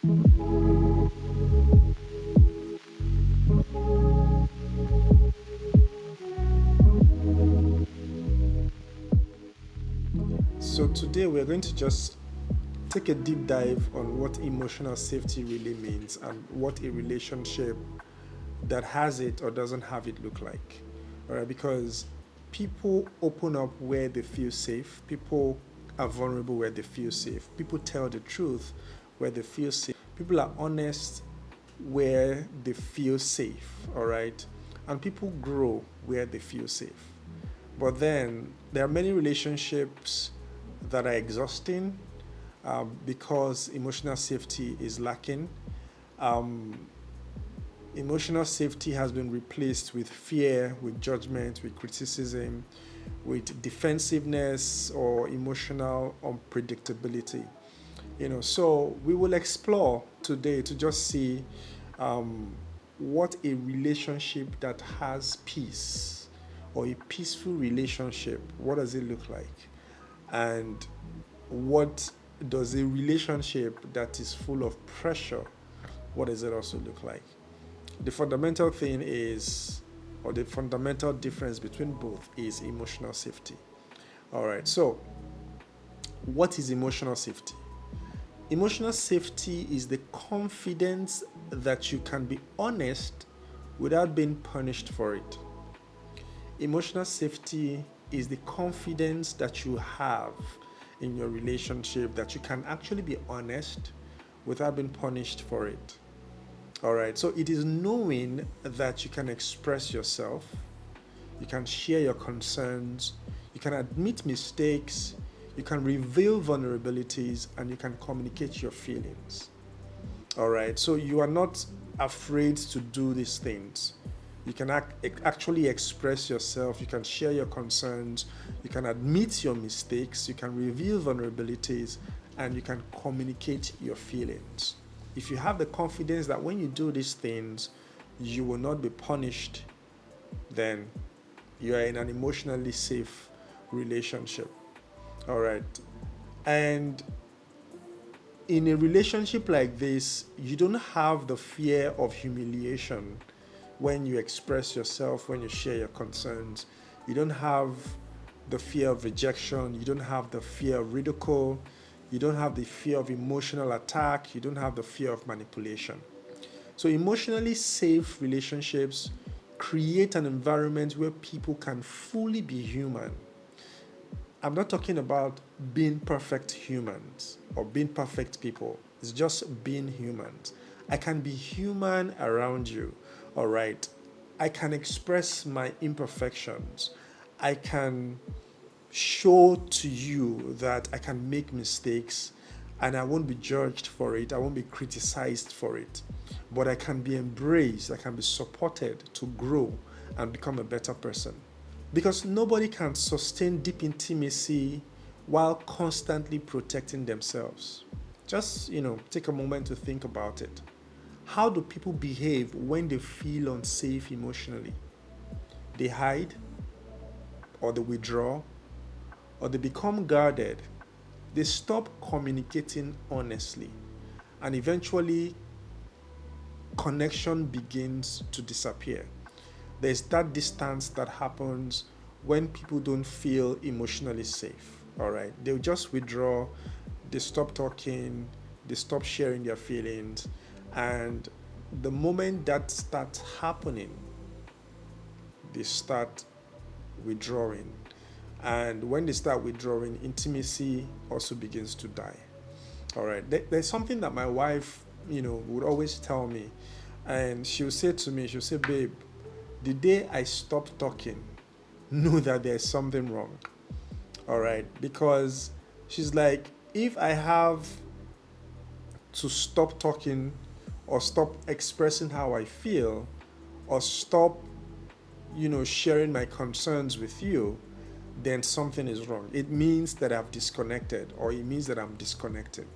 So today we're going to just take a deep dive on what emotional safety really means and what a relationship that has it or doesn't have it look like. All right, because people open up where they feel safe, people are vulnerable where they feel safe, people tell the truth where they feel safe, people are honest where they feel safe, all right, and people grow where they feel safe. But then there are many relationships that are exhausting because emotional safety is lacking. Um, Emotional safety has been replaced with fear, with judgment, with criticism, with defensiveness or emotional unpredictability. So we will explore today to just see um, what a relationship that has peace or a peaceful relationship, what does it look like? And what does a relationship that is full of pressure, what does it also look like? The fundamental thing is, or the fundamental difference between both is emotional safety. All right, so what is emotional safety? Emotional safety is the confidence that you can be honest without being punished for it. Emotional safety is the confidence that you have in your relationship that you can actually be honest without being punished for it. All right, so it is knowing that you can express yourself, you can share your concerns, you can admit mistakes, you can reveal vulnerabilities, and you can communicate your feelings. All right, so you are not afraid to do these things. You can actually express yourself, you can share your concerns, you can admit your mistakes, you can reveal vulnerabilities, and you can communicate your feelings. If you have the confidence that when you do these things, you will not be punished, then you are in an emotionally safe relationship. All right. And in a relationship like this, you don't have the fear of humiliation when you express yourself, when you share your concerns. You don't have the fear of rejection. You don't have the fear of ridicule. You don't have the fear of emotional attack. You don't have the fear of manipulation. So, emotionally safe relationships create an environment where people can fully be human. I'm not talking about being perfect humans or being perfect people. It's just being humans. I can be human around you, all right? I can express my imperfections. I can show to you that I can make mistakes and I won't be judged for it. I won't be criticized for it. But I can be embraced, I can be supported to grow and become a better person. Because nobody can sustain deep intimacy while constantly protecting themselves. Just, take a moment to think about it. How do people behave when they feel unsafe emotionally? They hide, or they withdraw, or they become guarded. They stop communicating honestly, and eventually connection begins to disappear. There's that distance that happens when people don't feel emotionally safe. All right, they'll just withdraw, they stop talking, they stop sharing their feelings, and the moment that starts happening, they start withdrawing. And when they start withdrawing, intimacy also begins to die. All right. There's something that my wife, would always tell me. And she'll say to me, she'll say, babe, the day I stop talking, know that there's something wrong. All right. Because she's like, if I have to stop talking or stop expressing how I feel or stop, sharing my concerns with you, then something is wrong. It means that I've disconnected, or it means that I'm disconnected.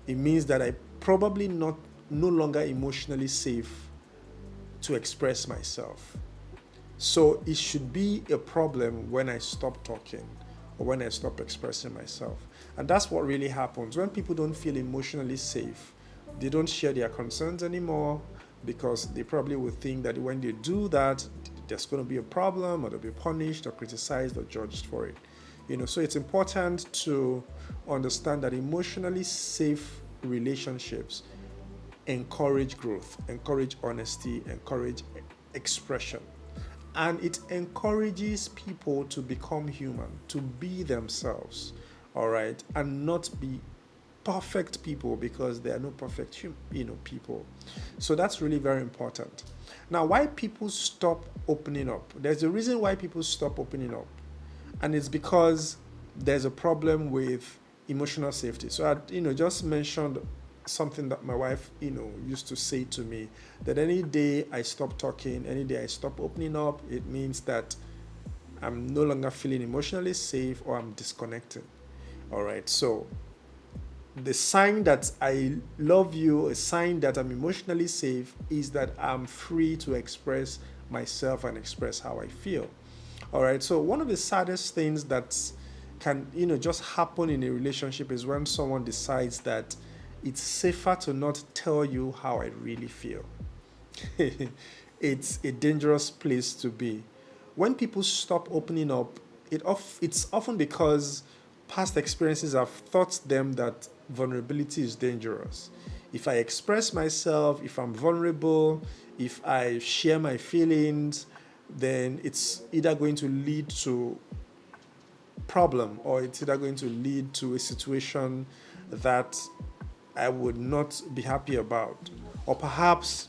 It means that I probably not no longer emotionally safe to express myself. So it should be a problem when I stop talking or when I stop expressing myself. And that's what really happens. When people don't feel emotionally safe, They don't share their concerns anymore because they probably will think that when they do that, there's going to be a problem, or they'll be punished or criticized or judged for it. So it's important to understand that emotionally safe relationships encourage growth, encourage honesty, encourage expression. And it encourages people to become human, to be themselves, all right, and not be perfect people, because there are no perfect people. So that's really very important. Now, why people stop opening up? There's a reason why people stop opening up, and it's because there's a problem with emotional safety. So I just mentioned something that my wife used to say to me, that any day I stop talking, any day I stop opening up, it means that I'm no longer feeling emotionally safe, or I'm disconnecting. All right, so the sign that I love you, a sign that I'm emotionally safe, is that I'm free to express myself and express how I feel. All right, so one of the saddest things that can just happen in a relationship is when someone decides that it's safer to not tell you how I really feel. It's a dangerous place to be. When people stop opening up, it's often because past experiences have taught them that vulnerability is dangerous. If I express myself, if I'm vulnerable, if I share my feelings, then it's either going to lead to problem, or it's either going to lead to a situation that I would not be happy about. Or perhaps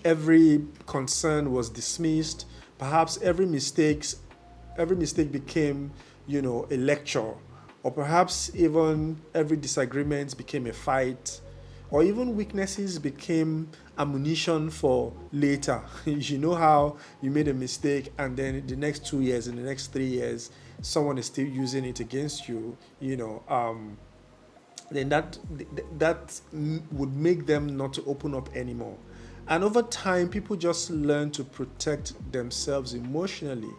every concern was dismissed. Perhaps every mistake became, a lecture. Or perhaps even every disagreement became a fight. Or even weaknesses became ammunition for later. You know how you made a mistake, and then the next 2 years, in the next 3 years, someone is still using it against you, then that would make them not to open up anymore. And over time, people just learn to protect themselves emotionally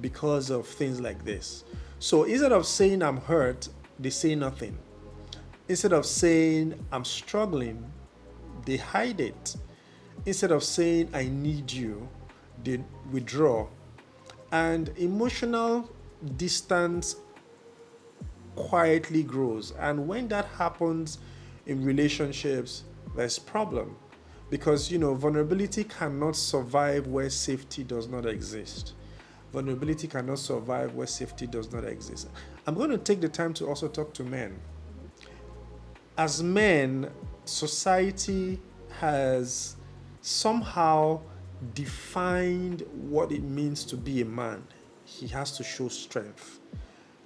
because of things like this. So instead of saying I'm hurt, they say nothing. Instead of saying I'm struggling, they hide it. Instead of saying I need you, they withdraw. And emotional distance quietly grows. And when that happens in relationships, there's problem. Because vulnerability cannot survive where safety does not exist. Vulnerability cannot survive where safety does not exist. I'm going to take the time to also talk to men. As men, society has somehow defined what it means to be a man. He has to show strength.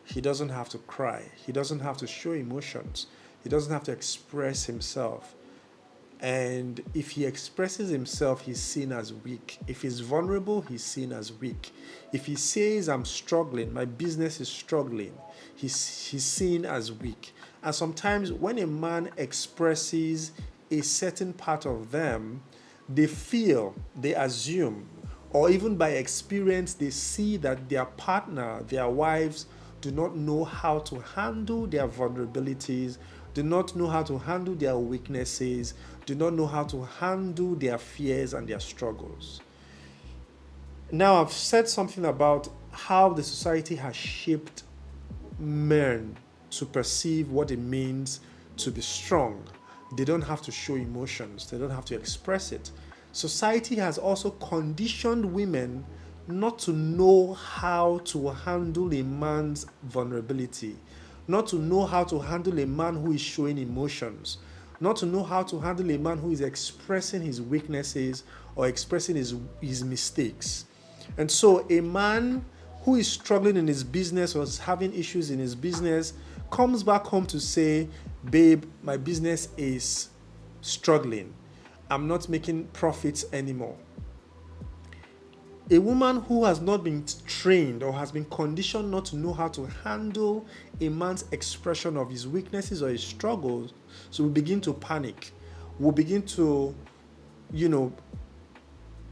He doesn't have to cry. He doesn't have to show emotions. He doesn't have to express himself. And if he expresses himself, he's seen as weak. If he's vulnerable, he's seen as weak. If he says, I'm struggling, my business is struggling, he's seen as weak. And sometimes when a man expresses a certain part of them, they feel, they assume, or even by experience, they see that their partner, their wives, do not know how to handle their vulnerabilities, do not know how to handle their weaknesses, do not know how to handle their fears and their struggles. Now, I've said something about how the society has shaped men to perceive what it means to be strong. They don't have to show emotions, they don't have to express it. Society has also conditioned women not to know how to handle a man's vulnerability, not to know how to handle a man who is showing emotions, not to know how to handle a man who is expressing his weaknesses or expressing his mistakes. And so a man who is struggling in his business or is having issues in his business comes back home to say, babe, my business is struggling. I'm not making profits anymore. A woman who has not been trained or has been conditioned not to know how to handle a man's expression of his weaknesses or his struggles, so we begin to panic. We'll begin to,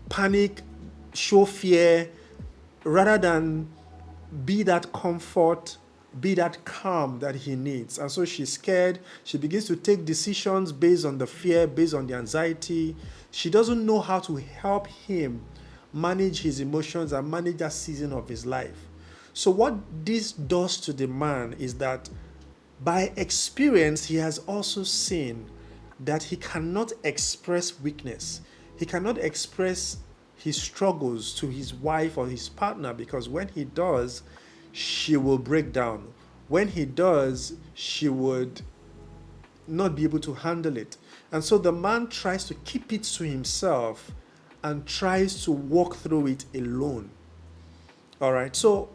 panic, show fear, rather than be that comfort, be that calm that he needs. And so she's scared. She begins to take decisions based on the fear, based on the anxiety. She doesn't know how to help him manage his emotions and manage that season of his life. So, what this does to the man is that by experience, he has also seen that he cannot express weakness. He cannot express his struggles to his wife or his partner, because when he does, she will break down. When he does, she would not be able to handle it. And so the man tries to keep it to himself and tries to walk through it alone. All right. So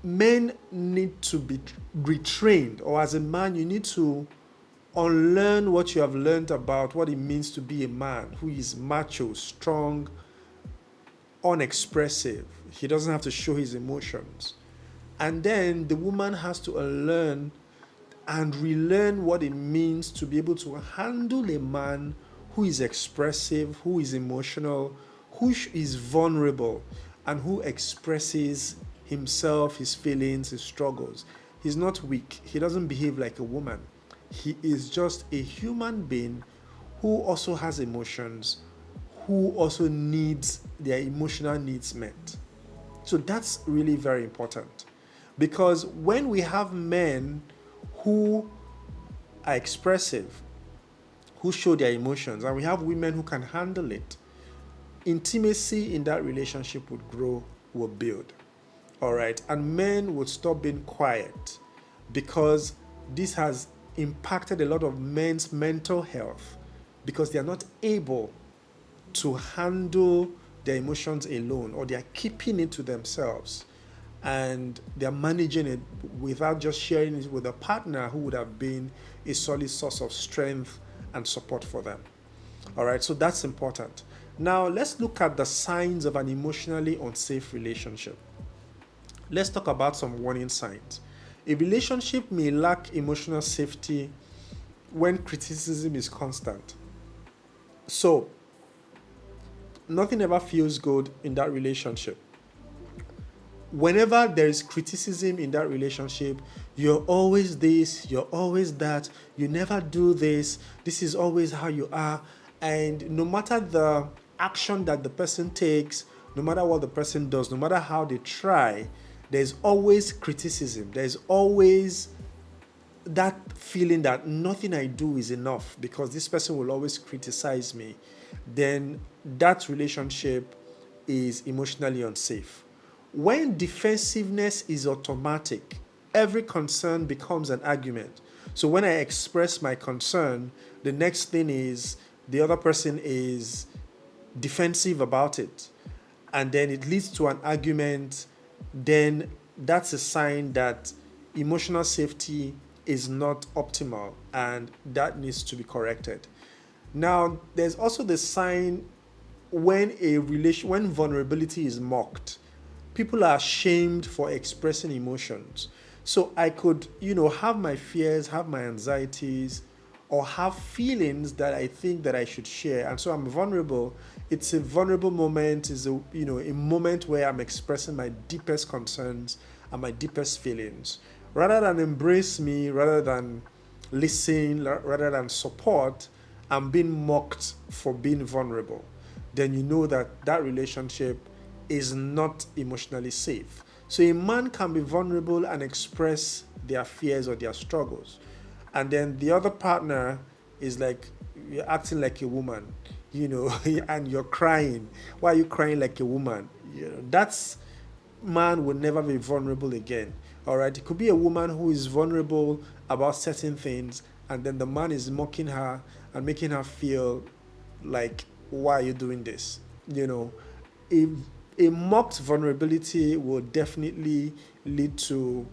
men need to be retrained, or as a man, you need to unlearn what you have learned about what it means to be a man who is macho, strong, unexpressive. He doesn't have to show his emotions. And then the woman has to unlearn and relearn what it means to be able to handle a man who is expressive, who is emotional, who is vulnerable, and who expresses himself, his feelings, his struggles. He's not weak. He doesn't behave like a woman. He is just a human being who also has emotions, who also needs their emotional needs met. So that's really very important, because when we have men who are expressive, who show their emotions, and we have women who can handle it, intimacy in that relationship would grow, will build. All right. And men would stop being quiet, because this has impacted a lot of men's mental health, because they are not able to handle their emotions alone, or they are keeping it to themselves, and they're managing it without just sharing it with a partner who would have been a solid source of strength and support for them. All right, so that's important. Now let's look at the signs of an emotionally unsafe relationship. Let's talk about some warning signs. A relationship may lack emotional safety when criticism is constant. So nothing ever feels good in that relationship. Whenever there is criticism in that relationship, you're always this, you're always that, you never do this, this is always how you are. And no matter the action that the person takes, no matter what the person does, no matter how they try, there's always criticism. There's always that feeling that nothing I do is enough because this person will always criticize me. Then that relationship is emotionally unsafe. When defensiveness is automatic, every concern becomes an argument. So when I express my concern, the next thing is the other person is defensive about it. And then it leads to an argument. Then that's a sign that emotional safety is not optimal, and that needs to be corrected. Now, there's also the sign when when vulnerability is mocked. People are shamed for expressing emotions. So I could, have my fears, have my anxieties, or have feelings that I think that I should share. And so I'm vulnerable. It's a vulnerable moment. It's a moment where I'm expressing my deepest concerns and my deepest feelings. Rather than embrace me, rather than listen, rather than support, I'm being mocked for being vulnerable. Then you know that relationship is not emotionally safe. So a man can be vulnerable and express their fears or their struggles. And then the other partner is like, you're acting like a woman, and you're crying. Why are you crying like a woman? That's man will never be vulnerable again. All right. It could be a woman who is vulnerable about certain things, and then the man is mocking her and making her feel like, why are you doing this? A mocked vulnerability will definitely lead to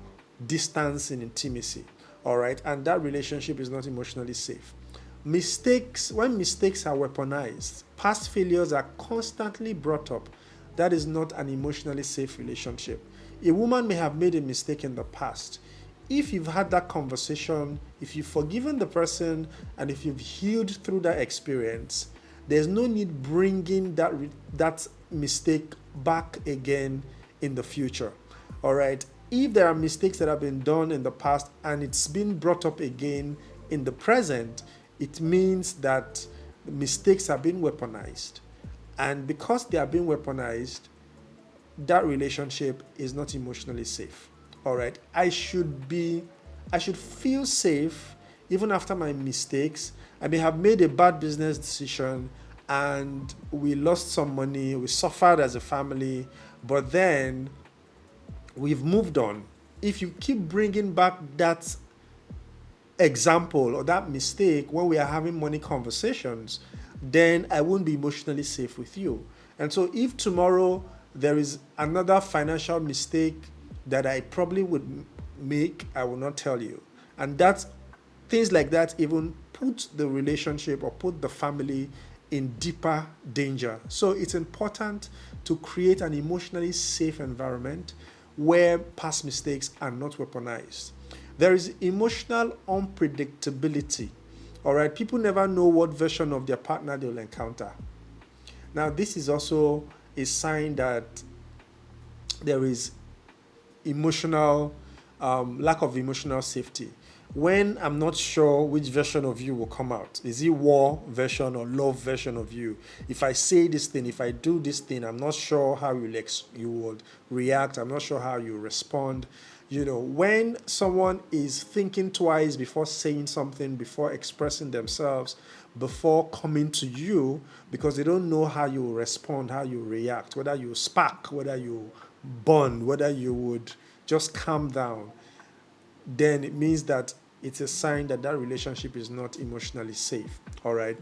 distance in intimacy. All right. And that relationship is not emotionally safe. When mistakes are weaponized, past failures are constantly brought up, that is not an emotionally safe relationship. A woman may have made a mistake in the past. If you've had that conversation, if you've forgiven the person, and if you've healed through that experience, there's no need bringing that mistake back again in the future. All right. If there are mistakes that have been done in the past and it's been brought up again in the present, it means that mistakes are being weaponized. And because they are being weaponized, that relationship is not emotionally safe. All right. I should feel safe even after my mistakes. I may have made a bad business decision and we lost some money, we suffered as a family, but then we've moved on. If you keep bringing back that example or that mistake when we are having money conversations, then I won't be emotionally safe with you. And so if tomorrow there is another financial mistake that I probably would make, I will not tell you. And that's things like that even put the relationship or put the family in deeper danger. So it's important to create an emotionally safe environment where past mistakes are not weaponized. There is emotional unpredictability. All right, people never know what version of their partner they'll encounter. Now, this is also a sign that there is emotional lack of emotional safety. When I'm not sure which version of you will come out, is it war version or love version of you? If I say this thing, if I do this thing, I'm not sure how you would react. I'm not sure how you respond. You know, when someone is thinking twice before saying something, before expressing themselves, before coming to you, because they don't know how you respond, how you react, whether you spark, whether you bond, whether you would just calm down, then it means that it's a sign that that relationship is not emotionally safe. All right.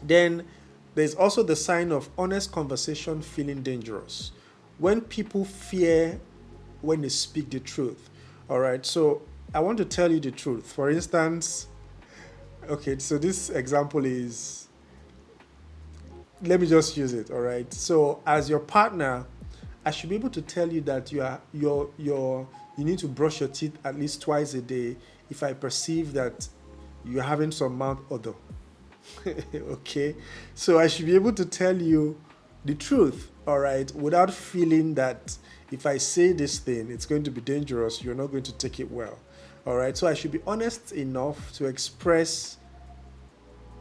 Then there's also the sign of honest conversation feeling dangerous. When people fear when they speak the truth. All right. So I want to tell you the truth. For instance, okay, so this example is, let me just use it. All right. So as your partner, I should be able to tell you that you need to brush your teeth at least twice a day if I perceive that you're having some mouth odor. Okay, so I should be able to tell you the truth, all right, without feeling that if I say this thing, it's going to be dangerous, you're not going to take it well. All right, so I should be honest enough to express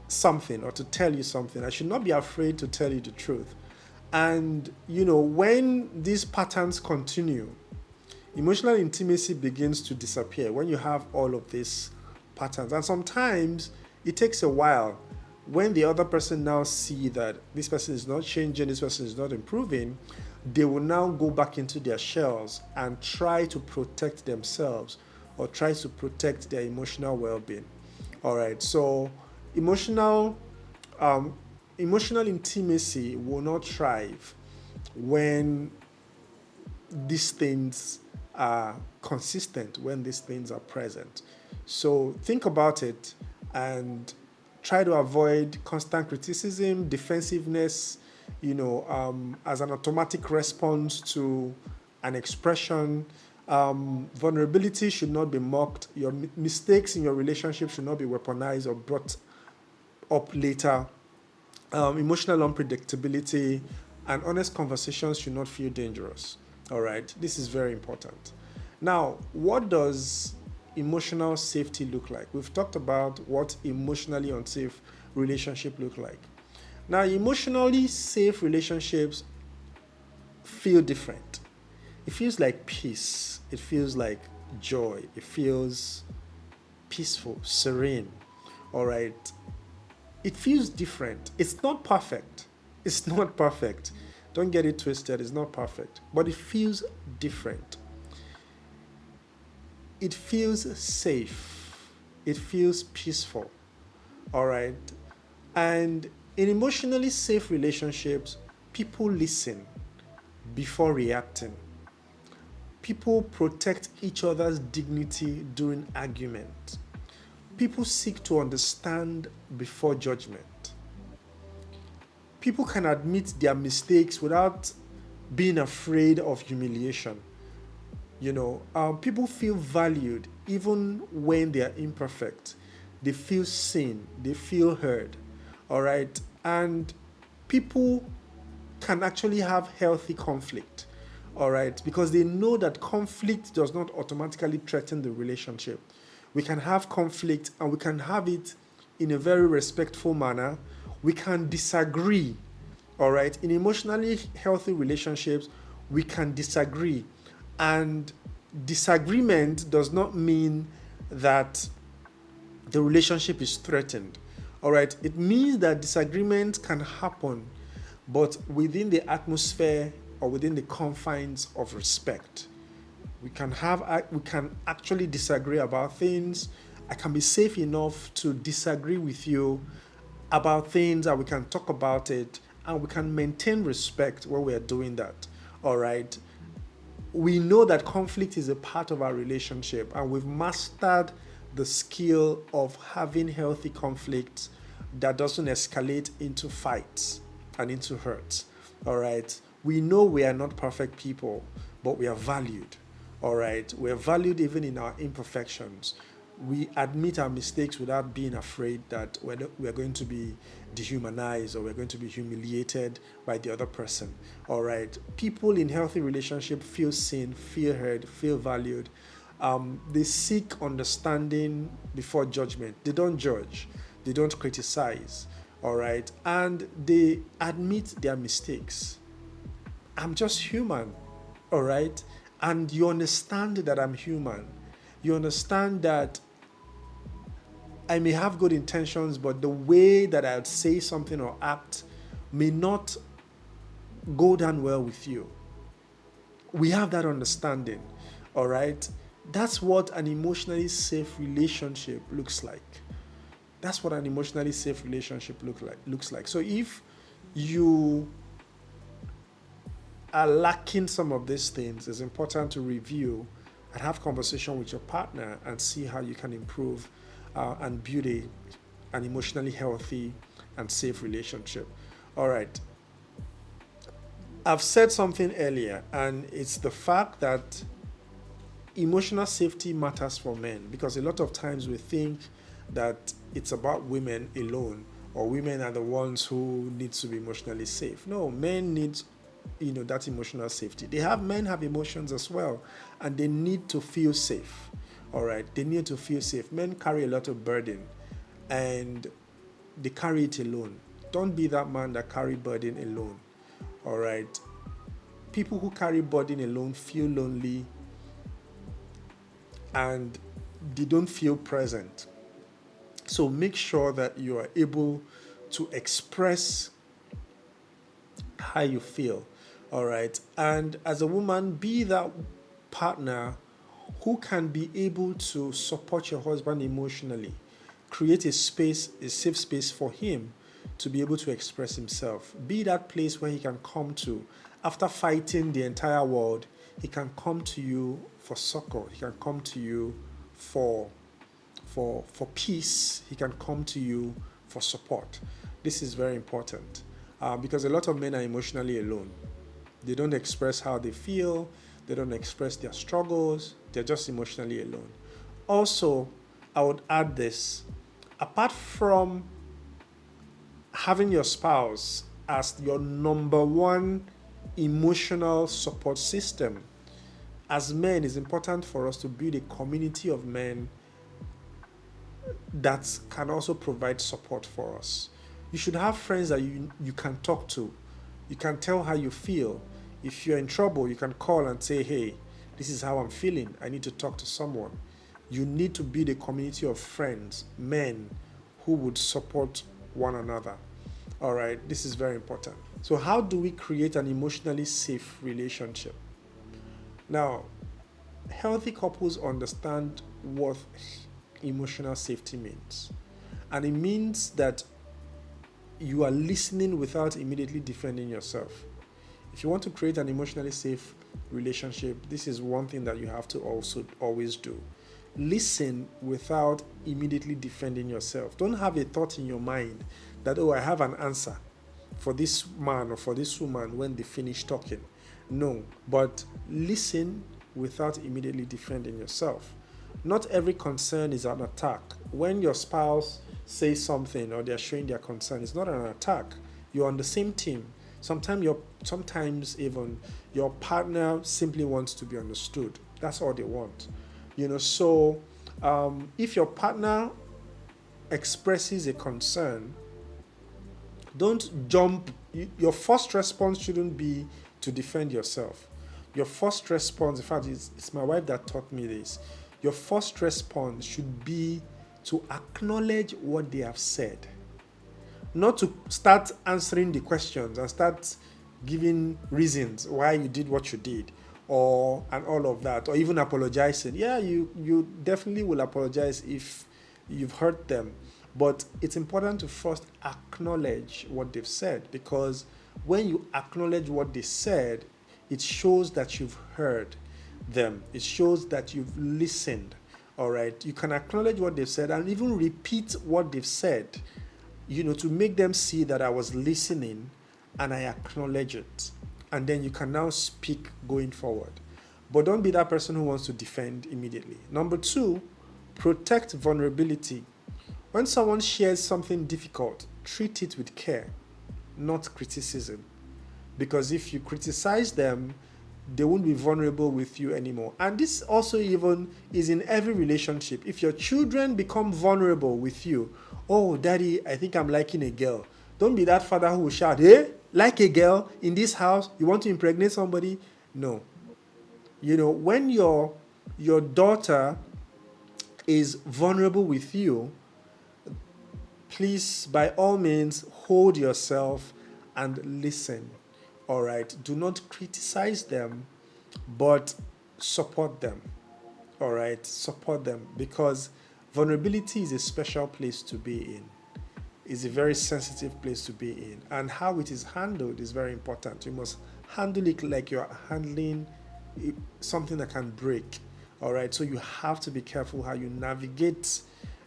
something or to tell you something. I should not be afraid to tell you the truth. And, you know, when these patterns continue, emotional intimacy begins to disappear when you have all of these patterns. And sometimes it takes a while when the other person now see that this person is not changing, this person is not improving, they will now go back into their shells and try to protect themselves or try to protect their emotional well-being. All right, so emotional emotional intimacy will not thrive when these things are consistent, when these things are present. So think about it and try to avoid constant criticism, defensiveness, as an automatic response to an expression. Vulnerability should not be mocked. Your mistakes in your relationship should not be weaponized or brought up later. Emotional unpredictability and honest conversations should not feel dangerous. All right, this is very important. Now, what does emotional safety look like? We've talked about what emotionally unsafe relationship look like. Now, emotionally safe relationships feel different. It feels like peace. It feels like joy. It feels peaceful, serene. All right. It feels different. It's not perfect. It's not perfect. Don't get it twisted. It's not perfect. But it feels different. It feels safe. It feels peaceful. All right. And in emotionally safe relationships, people listen before reacting. People protect each other's dignity during argument. People seek to understand before judgment. People can admit their mistakes without being afraid of humiliation. People feel valued even when they are imperfect. They feel seen. They feel heard. All right. And people can actually have healthy conflict. All right, because they know that conflict does not automatically threaten the relationship. We can have conflict and we can have it in a very respectful manner. We can disagree. All right, in emotionally healthy relationships, we can disagree. And disagreement does not mean that the relationship is threatened. All right, it means that disagreement can happen, but within the atmosphere or within the confines of respect. We can actually disagree about things. I can be safe enough to disagree with you about things, and we can talk about it, and we can maintain respect when we are doing that. All right, we know that conflict is a part of our relationship, and we've mastered the skill of having healthy conflicts that doesn't escalate into fights and into hurts. All right, we know we are not perfect people, but we are valued. All right, we are valued even in our imperfections. We admit our mistakes without being afraid that we're going to be dehumanized or we're going to be humiliated by the other person. All right. People in healthy relationship feel seen, feel heard, feel valued. They seek understanding before judgment. They don't judge. They don't criticize. All right. And they admit their mistakes. I'm just human. All right. And you understand that I'm human. You understand that I may have good intentions, but the way that I'd say something or act may not go down well with you. We have that understanding, all right? That's what an emotionally safe relationship looks like. That's what an emotionally safe relationship looks like. So if you are lacking some of these things, it's important to review and have conversation with your partner and see how you can improve and build an emotionally healthy and safe relationship. All right. I've said something earlier, and it's the fact that emotional safety matters for men, because a lot of times we think that it's about women alone, or women are the ones who need to be emotionally safe. No, men need that emotional safety. Men have emotions as well, and they need to feel safe. All right, they need to feel safe. Men carry a lot of burden, and they carry it alone. Don't be that man that carry burden alone. All right, people who carry burden alone feel lonely, and they don't feel present. So make sure that you are able to express how you feel. All right, and as a woman, be that partner who can be able to support your husband emotionally. Create a safe space for him to be able to express himself. Be that place where he can come to. After fighting the entire world, he can come to you for succor. He can come to you for peace. He can come to you for support. This is very important because a lot of men are emotionally alone. They don't express how they feel. They don't express their struggles. They're just emotionally alone. Also, I would add this. Apart from having your spouse as your number one emotional support system, as men, it's important for us to build a community of men that can also provide support for us. You should have friends that you can talk to. You can tell how you feel. If you're in trouble, you can call and say, hey, this is how I'm feeling. I need to talk to someone. You need to build a community of friends, men, who would support one another. All right, this is very important. So how do we create an emotionally safe relationship? Now, healthy couples understand what emotional safety means. And it means that you are listening without immediately defending yourself. If you want to create an emotionally safe relationship, this is one thing that you have to also always do. Listen without immediately defending yourself. Don't have a thought in your mind that, oh, I have an answer for this man or for this woman when they finish talking. No, but listen without immediately defending yourself. Not every concern is an attack. When your spouse says something or they're showing their concern, it's not an attack. You're on the same team. Sometimes even your partner simply wants to be understood. That's all they want. So if your partner expresses a concern, don't jump. Your first response shouldn't be to defend yourself. Your first response, in fact, it's my wife that taught me this. Your first response should be to acknowledge what they have said, not to start answering the questions and start giving reasons why you did what you did, or and all of that, or even apologizing. Yeah, you definitely will apologize if you've hurt them, but it's important to first acknowledge what they've said, because when you acknowledge what they said, it shows that you've heard them. It shows that you've listened. All right. You can acknowledge what they've said and even repeat what they've said, to make them see that I was listening and I acknowledge it. And then you can now speak going forward. But don't be that person who wants to defend immediately. Number 2, protect vulnerability. When someone shares something difficult, treat it with care, not criticism. Because if you criticize them, they won't be vulnerable with you anymore. And this also even is in every relationship. If your children become vulnerable with you, oh, daddy, I think I'm liking a girl. Don't be that father who will shout, hey, like a girl in this house, you want to impregnate somebody? No. When your daughter is vulnerable with you, please, by all means, hold yourself and listen. All right. Do not criticize them, but support them. All right. Support them, because vulnerability is a special place to be in. It's a very sensitive place to be in. And how it is handled is very important. You must handle it like you're handling something that can break. All right. So you have to be careful how you navigate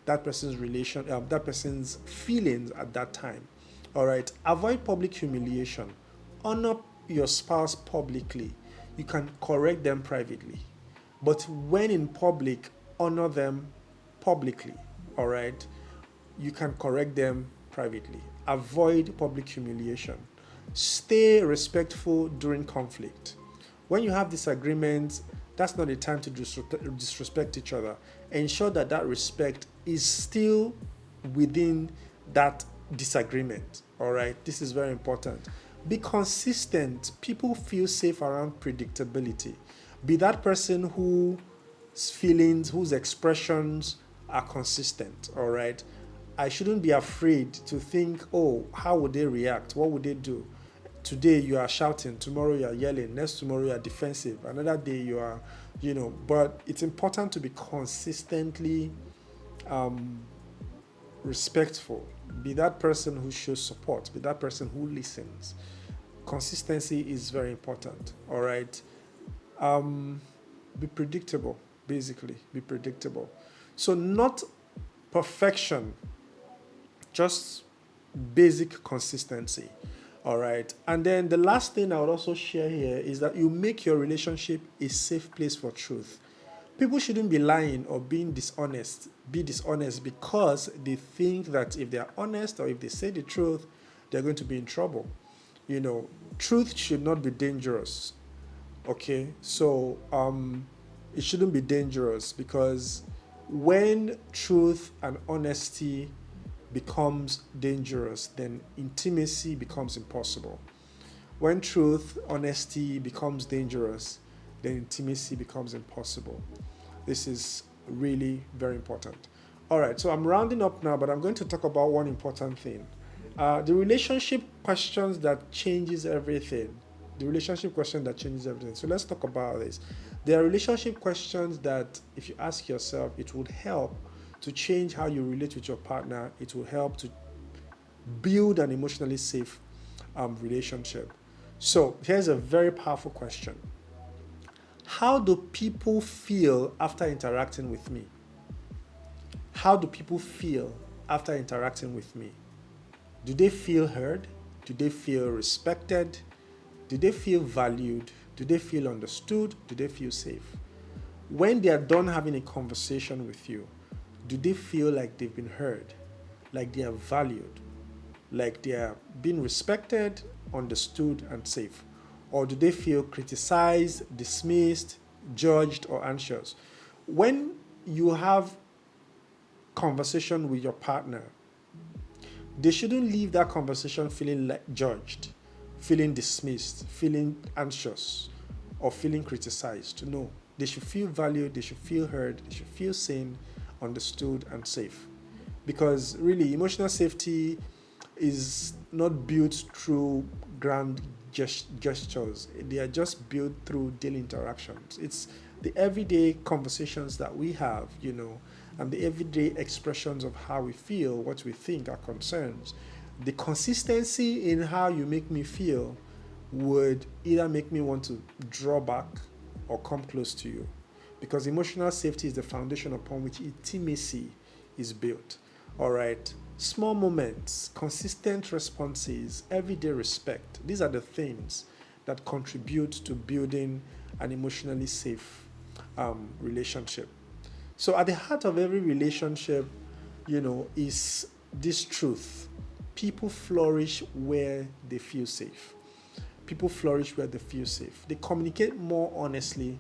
that person's that person's feelings at that time. All right. Avoid public humiliation. Honor your spouse publicly. You can correct them privately. But when in public, honor them publicly. All right. You can correct them privately. Avoid public humiliation. Stay respectful during conflict. When you have disagreements, that's not the time to disrespect each other. Ensure that respect is still within that disagreement. All right. This is very important. Be consistent. People feel safe around predictability. Be that person whose feelings, whose expressions are consistent. All right. I shouldn't be afraid to think, oh, how would they react? What would they do? Today you are shouting, tomorrow you are yelling, next tomorrow you are defensive, another day you are, but it's important to be consistently respectful. Be that person who shows support. Be that person who listens. Consistency is very important. All right. Be predictable, basically. Be predictable. So not perfection, just basic consistency. All right. And then the last thing I would also share here is that you make your relationship a safe place for truth. People shouldn't be lying or being dishonest, because they think that if they're honest or if they say the truth, they're going to be in trouble. Truth should not be dangerous. Okay. So it shouldn't be dangerous, because when truth and honesty becomes dangerous, then intimacy becomes impossible. When truth, honesty becomes dangerous, then intimacy becomes impossible. This is really very important. All right, so I'm rounding up now, but I'm going to talk about one important thing. The relationship questions that changes everything. The relationship question that changes everything. So let's talk about this. There are relationship questions that, if you ask yourself, it would help to change how you relate with your partner. It will help to build an emotionally safe relationship. So here's a very powerful question. How do people feel after interacting with me? How do people feel after interacting with me? Do they feel heard? Do they feel respected? Do they feel valued? Do they feel understood? Do they feel safe? When they are done having a conversation with you, do they feel like they've been heard, like they are valued, like they are being respected, understood, and safe? Or do they feel criticized, dismissed, judged, or anxious? When you have conversation with your partner, they shouldn't leave that conversation feeling like judged, feeling dismissed, feeling anxious, or feeling criticized. No, they should feel valued, they should feel heard, they should feel seen, understood, and safe. Because really, emotional safety is not built through grand gestures. They are just built through daily interactions. It's the everyday conversations that we have, and the everyday expressions of how we feel, what we think, our concerns. The consistency in how you make me feel would either make me want to draw back or come close to you. Because emotional safety is the foundation upon which intimacy is built. All right. Small moments, consistent responses, everyday respect. These are the things that contribute to building an emotionally safe relationship. So at the heart of every relationship, is this truth. People flourish where they feel safe. People flourish where they feel safe. They communicate more honestly.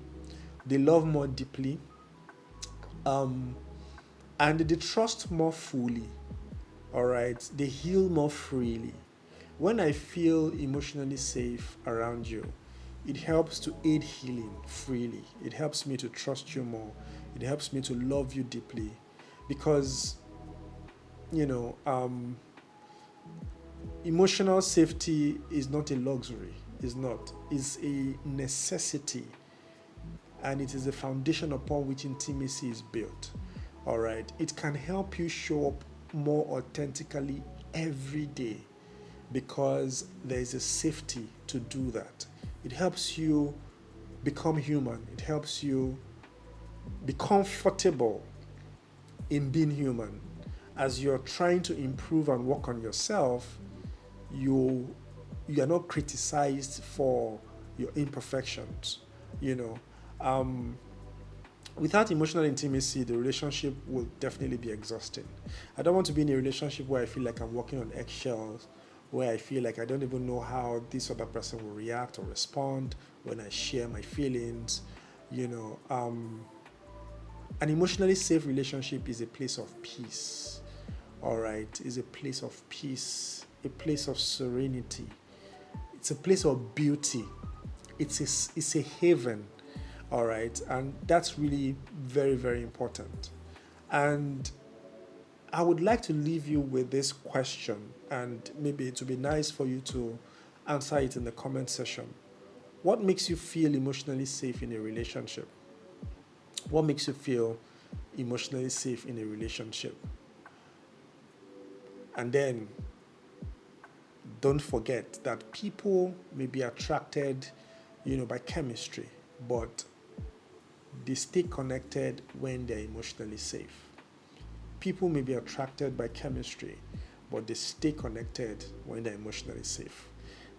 They love more deeply. And they trust more fully. All right. They heal more freely. When I feel emotionally safe around you, it helps to aid healing freely. It helps me to trust you more. It helps me to love you deeply. Because, emotional safety is not a luxury. It's not. It's a necessity. And it is the foundation upon which intimacy is built. All right. It can help you show up more authentically every day because there is a safety to do that. It helps you become human. It helps you be comfortable in being human. As you're trying to improve and work on yourself, you are not criticized for your imperfections. Without emotional intimacy, the relationship will definitely be exhausting. I don't want to be in a relationship where I feel like I'm walking on eggshells, where I feel like I don't even know how this other person will react or respond when I share my feelings. An emotionally safe relationship is a place of peace. All right, is a place of peace, a place of serenity. It's a place of beauty. It's a haven. All right, and that's really very, very important. And I would like to leave you with this question, and maybe it would be nice for you to answer it in the comment section. What makes you feel emotionally safe in a relationship? What makes you feel emotionally safe in a relationship? And then don't forget that people may be attracted, by chemistry, but they stay connected when they're emotionally safe. People may be attracted by chemistry, but they stay connected when they're emotionally safe.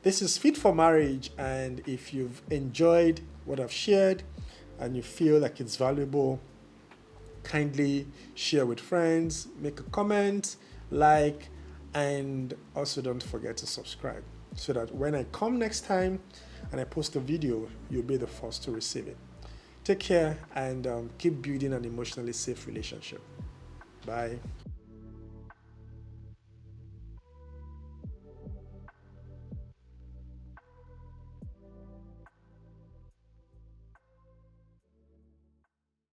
This is Fit for Marriage, and if you've enjoyed what I've shared and you feel like it's valuable, kindly share with friends, make a comment, like, and also don't forget to subscribe so that when I come next time and I post a video, you'll be the first to receive it. Take care and keep building an emotionally safe relationship. Bye.